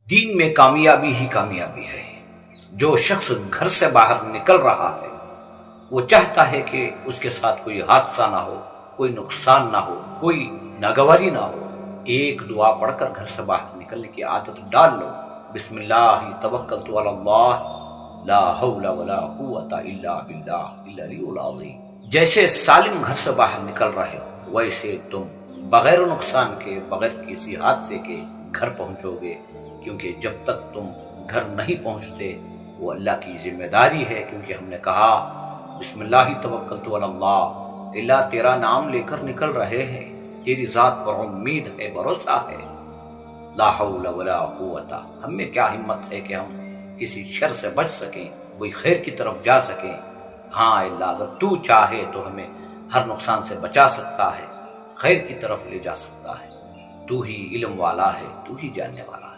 दीन में कामयाबी ही कामयाबी है। जो शख्स घर से बाहर निकल रहा है वो चाहता है कि उसके साथ कोई हादसा ना हो, कोई नुकसान ना हो, कोई नागवारी ना हो। एक दुआ पढ़कर घर से बाहर निकलने की आदत डाल लो। बिस्मिल्लाह तवक्कलतु अलल्लाह, ला हौला वला कुव्वता इल्ला बिल्लाहिल अलियुल अज़ीम। जैसे सालिम घर से बाहर निकल रहे हो वैसे तुम बगैर नुकसान के, बगैर किसी हादसे के घर पहुंचोगे, क्योंकि जब तक तुम घर नहीं पहुंचते वो अल्लाह की जिम्मेदारी है। क्योंकि हमने कहा बिस्मिल्लाह तवक्कलतु अलल्लाह, अल्लाह तेरा नाम लेकर निकल रहे हैं, तेरी जात पर उम्मीद है, भरोसा है। ला हौला वला कुव्वता, हमें क्या हिम्मत है कि हम किसी शर से बच सकें, कोई खैर की तरफ जा सकें। हाँ अल्लाह, अगर तू चाहे तो हमें हर नुकसान से बचा सकता है, खैर की तरफ ले जा सकता है। तू ही इल्म वाला है, तू ही जानने वाला है।